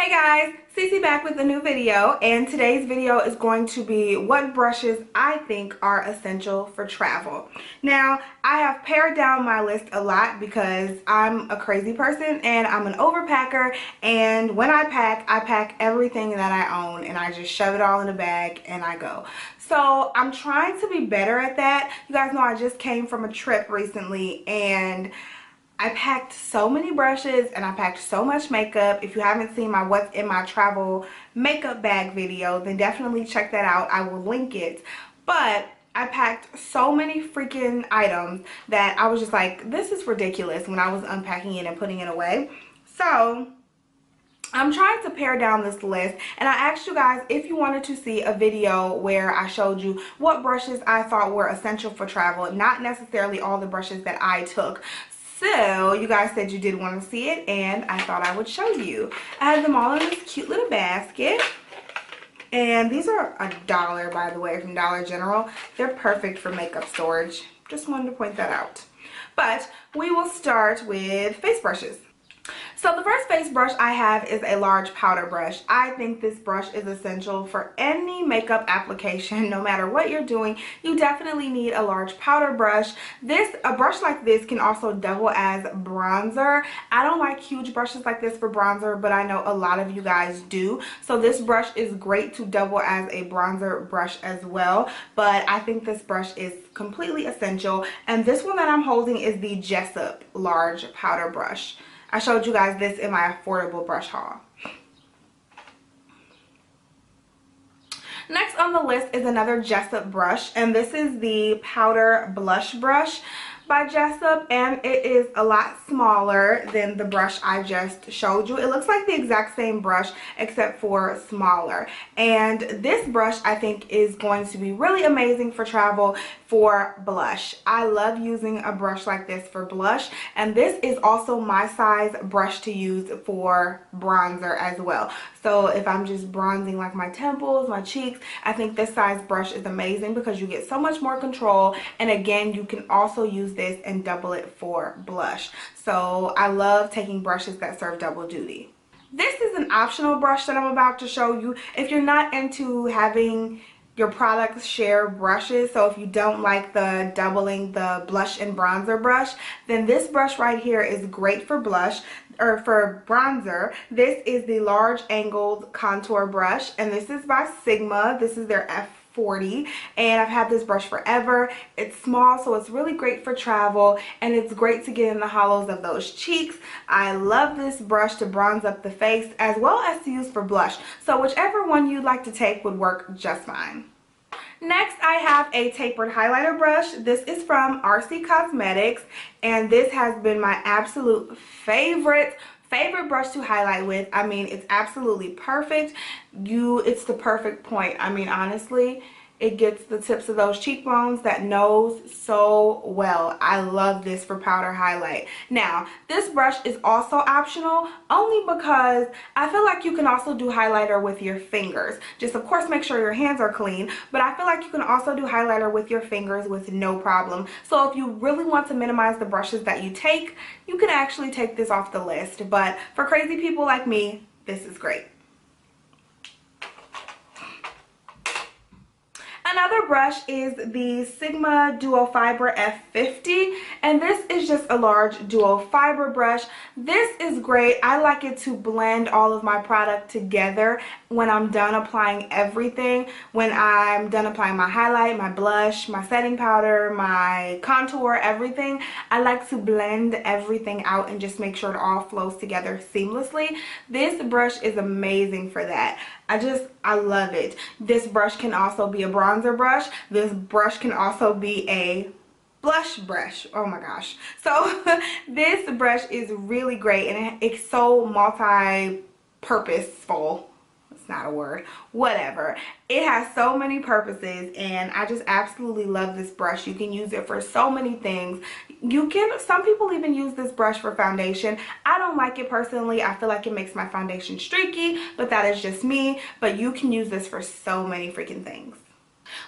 Hey guys, Cece back with a new video, and today's video is going to be what brushes I think are essential for travel. Now, I have pared down my list a lot because I'm a crazy person and I'm an overpacker, and when I pack everything that I own and I just shove it all in a bag and I go. So I'm trying to be better at that. You guys know I just came from a trip recently and I packed so many brushes and I packed so much makeup. If you haven't seen my what's in my travel makeup bag video, then definitely check that out. I will link it. But I packed so many freaking items that I was just like, this is ridiculous when I was unpacking it and putting it away. So I'm trying to pare down this list, and I asked you guys if you wanted to see a video where I showed you what brushes I thought were essential for travel, not necessarily all the brushes that I took. So you guys said you did want to see it, and I thought I would show you. I have them all in this cute little basket, and these are $1, by the way, from Dollar General. They're perfect for makeup storage. Just wanted to point that out. But we will start with face brushes. So the first face brush I have is a large powder brush. I think this brush is essential for any makeup application. No matter what you're doing, you definitely need a large powder brush. A brush like this can also double as bronzer. I don't like huge brushes like this for bronzer, but I know a lot of you guys do. So this brush is great to double as a bronzer brush as well. But I think this brush is completely essential. And this one that I'm holding is the Jessup large powder brush. I showed you guys this in my affordable brush haul. Next on the list is another Jessup brush, and this is the powder blush brush by Jessup, and it is a lot smaller than the brush I just showed you. It looks like the exact same brush except for smaller, and this brush I think is going to be really amazing for travel for blush. I love using a brush like this for blush, and this is also my size brush to use for bronzer as well. So if I'm just bronzing like my temples, my cheeks, I think this size brush is amazing because you get so much more control, and again, you can also use this and double it for blush. So I love taking brushes that serve double duty. This is an optional brush that I'm about to show you if you're not into having your products share brushes. So if you don't like the doubling the blush and bronzer brush, then this brush right here is great for blush or for bronzer. This is the large angled contour brush, and this is by Sigma. This is their F40, and I've had this brush forever. It's small, so it's really great for travel, and it's great to get in the hollows of those cheeks. I love this brush to bronze up the face as well as to use for blush. So whichever one you'd like to take would work just fine. Next, I have a tapered highlighter brush. This is from RC Cosmetics, and this has been my absolute favorite brush to highlight with. I mean, it's absolutely perfect. It's the perfect point. I mean, honestly, it gets the tips of those cheekbones, that nose, so well. I love this for powder highlight. Now, this brush is also optional only because I feel like you can also do highlighter with your fingers. Just, of course, make sure your hands are clean, but I feel like you can also do highlighter with your fingers with no problem. So if you really want to minimize the brushes that you take, you can actually take this off the list. But for crazy people like me, this is great. Another brush is the Sigma Duo Fibre F50, and this is just a large duo fiber brush. This is great. I like it to blend all of my product together when I'm done applying everything. When I'm done applying my highlight, my blush, my setting powder, my contour, everything, I like to blend everything out and just make sure it all flows together seamlessly. This brush is amazing for that. I love it. This brush can also be a bronzer brush. This brush can also be a blush brush. Oh my gosh. So this brush is really great, and it's so multi-purposeful. It's not a word. Whatever. It has so many purposes, and I just absolutely love this brush. You can use it for so many things. Some people even use this brush for foundation. I don't like it personally. I feel like it makes my foundation streaky, but that is just me. But you can use this for so many freaking things.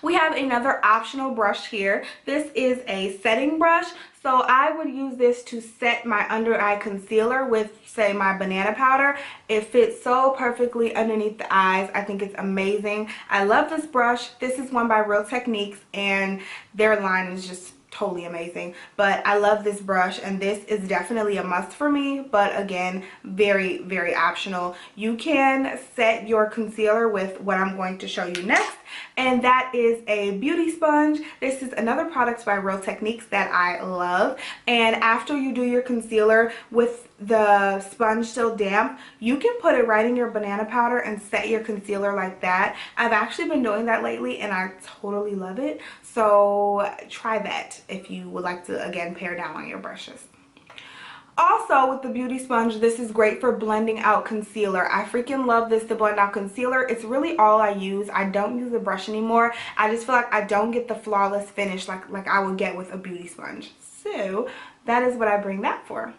We have another optional brush here. This is a setting brush. So I would use this to set my under eye concealer with, say, my banana powder. It fits so perfectly underneath the eyes. I think it's amazing. I love this brush. This is one by Real Techniques, and their line is just totally amazing. But I love this brush, and this is definitely a must for me, but again, very, very optional. You can set your concealer with what I'm going to show you next, and that is a beauty sponge. This is another product by Real Techniques that I love, and after you do your concealer with the sponge still damp, you can put it right in your banana powder and set your concealer like that. I've actually been doing that lately, and I totally love it. So try that if you would like to, again, pare down on your brushes. Also, with the beauty sponge, this is great for blending out concealer. I freaking love this to blend out concealer. It's really all I use. I don't use a brush anymore. I just feel like I don't get the flawless finish like I would get with a beauty sponge. So that is what I bring that for.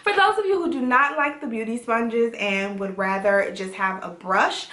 For those of you who do not like the beauty sponges and would rather just have a brush,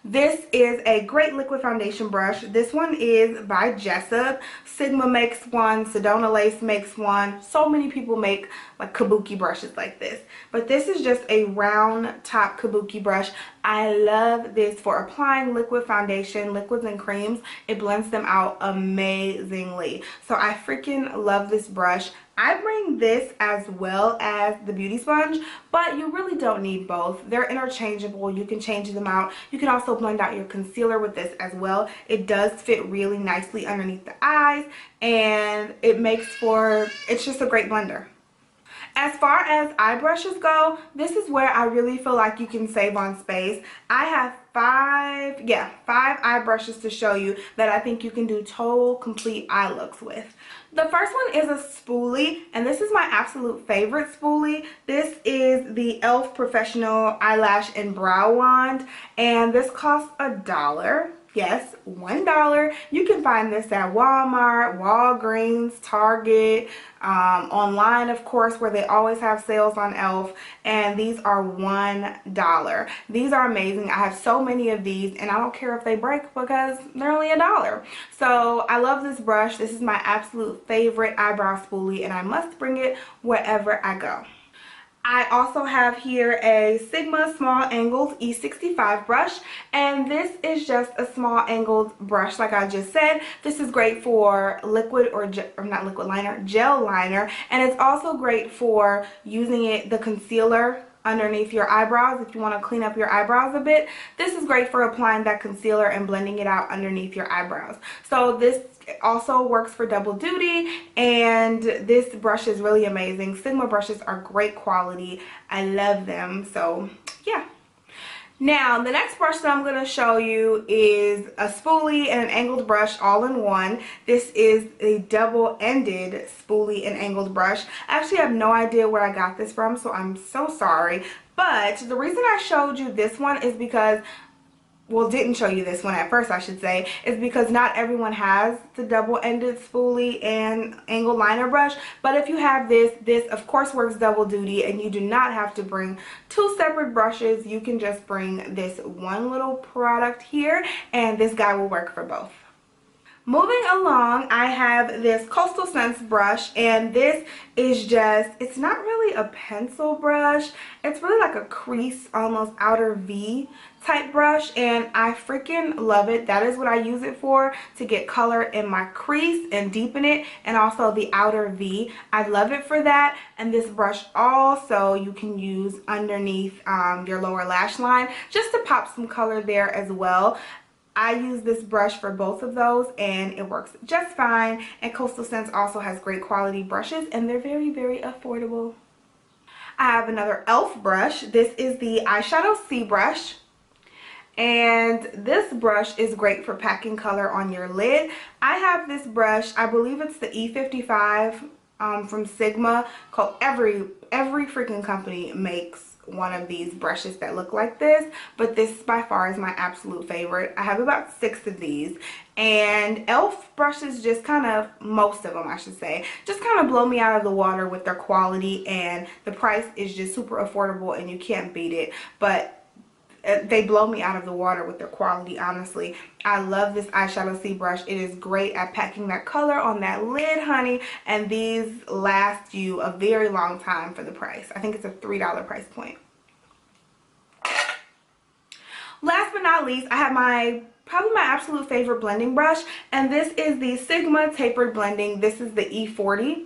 this is a great liquid foundation brush. This one is by Jessup. Sigma makes one, Sedona Lace makes one. So many people make like Kabuki brushes like this. But this is just a round top Kabuki brush. I love this for applying liquid foundation, liquids and creams. It blends them out amazingly. So I freaking love this brush. I bring this as well as the beauty sponge, but you really don't need both. They're interchangeable. You can change them out. You can also blend out your concealer with this as well. It does fit really nicely underneath the eyes, and it makes for, it's just a great blender. As far as eye brushes go, this is where I really feel like you can save on space. I have five eye brushes to show you that I think you can do total complete eye looks with. The first one is a spoolie, and this is my absolute favorite spoolie. This is the e.l.f. Professional Eyelash and Brow Wand, and this costs $1. Yes, $1. You can find this at Walmart, Walgreens, Target, online, of course, where they always have sales on e.l.f. And these are $1. These are amazing. I have so many of these, and I don't care if they break because they're only $1. So I love this brush. This is my absolute favorite eyebrow spoolie, and I must bring it wherever I go. I also have here a Sigma Small Angled E65 brush, and this is just a small angled brush like I just said. This is great for liquid or not liquid liner, gel liner, and it's also great for using the concealer underneath your eyebrows if you want to clean up your eyebrows a bit. This is great for applying that concealer and blending it out underneath your eyebrows. So this also works for double duty, and this brush is really amazing. Sigma brushes are great quality. I love them. So yeah. Now, the next brush that I'm going to show you is a spoolie and an angled brush all in one. This is a double-ended spoolie and angled brush. I actually have no idea where I got this from, so I'm so sorry. But the reason I showed you this one is because, well, didn't show you this one at first, I should say, is because not everyone has the double-ended spoolie and angled liner brush. But if you have this, this of course works double duty, and you do not have to bring two separate brushes. You can just bring this one little product here, and this guy will work for both. Moving along, I have this Coastal Scents brush, and this is just, it's not really a pencil brush. It's really like a crease, almost outer V type brush, and I freaking love it. That is what I use it for, to get color in my crease and deepen it, and also the outer V. I love it for that. And this brush also you can use underneath your lower lash line just to pop some color there as well. I use this brush for both of those, and it works just fine. And Coastal Scents also has great quality brushes, and they're very, very affordable. I have another e.l.f. brush. This is the Eyeshadow C brush. And this brush is great for packing color on your lid. I have this brush, I believe it's the E55 from Sigma. Every freaking company makes one of these brushes that look like this, but this by far is my absolute favorite. I have about 6 of these, and e.l.f. brushes just kind of, most of them I should say, just kind of blow me out of the water with their quality, and the price is just super affordable and you can't beat it. But they blow me out of the water with their quality, honestly. I love this eyeshadow C brush. It is great at packing that color on that lid, honey, and these last you a very long time for the price. I think it's a $3 price point. Last but not least, I have probably my absolute favorite blending brush, and this is the Sigma Tapered Blending. This is the E40.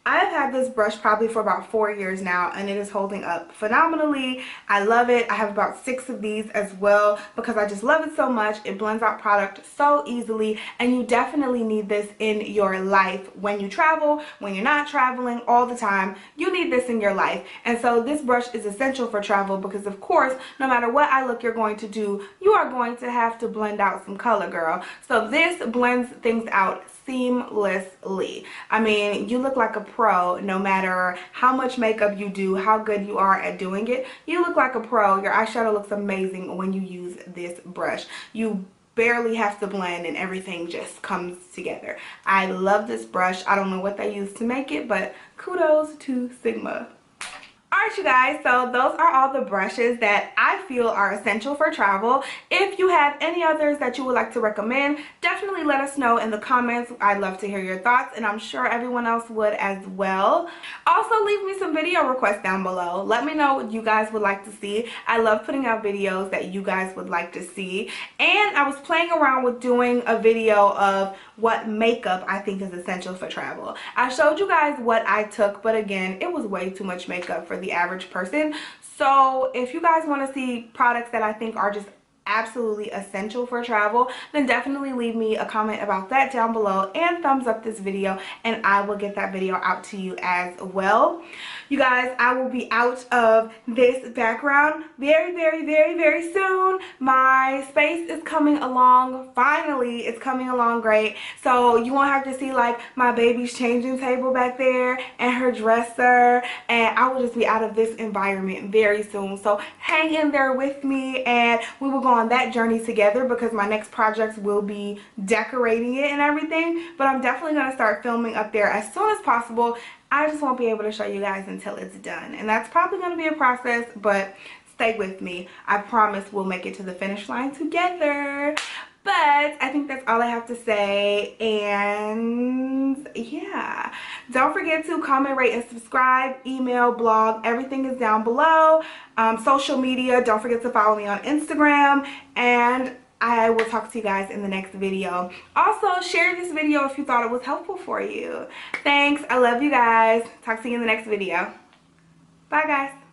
I've had this brush probably for about 4 years now, and it is holding up phenomenally. I love it. I have about 6 of these as well because I just love it so much. It blends out product so easily, and you definitely need this in your life when you travel, when you're not traveling, all the time. You need this in your life. And so this brush is essential for travel because, of course, no matter what eye look you're going to do, you are going to have to blend out some color, girl. So this blends things out seamlessly. I mean, you look like a pro no matter how much makeup you do, how good you are at doing it. You look like a pro. Your eyeshadow looks amazing when you use this brush. You barely have to blend and everything just comes together. I love this brush. I don't know what they use to make it, but kudos to Sigma. Alright, you guys, so those are all the brushes that I feel are essential for travel. If you have any others that you would like to recommend, definitely let us know in the comments. I'd love to hear your thoughts, and I'm sure everyone else would as well. Also, leave me some video requests down below. Let me know what you guys would like to see. I love putting out videos that you guys would like to see. And I was playing around with doing a video of what makeup I think is essential for travel. I showed you guys what I took, but again, it was way too much makeup for the average person. So if you guys want to see products that I think are just absolutely essential for travel, then definitely leave me a comment about that down below and thumbs up this video, and I will get that video out to you as well. You guys, I will be out of this background very soon. My space is coming along. Finally, it's coming along great. So you won't have to see like my baby's changing table back there and her dresser, and I will just be out of this environment very soon. So hang in there with me, and we will go on that journey together because my next projects will be decorating it and everything. But I'm definitely going to start filming up there as soon as possible. I just won't be able to show you guys until it's done, and that's probably going to be a process, but stay with me. I promise we'll make it to the finish line together. But I think that's all I have to say, and yeah, don't forget to comment, rate, and subscribe. Email, blog, everything is down below. Social media, don't forget to follow me on Instagram, and I will talk to you guys in the next video. Also, share this video if you thought it was helpful for you. Thanks. I love you guys. Talk to you in the next video. Bye, guys.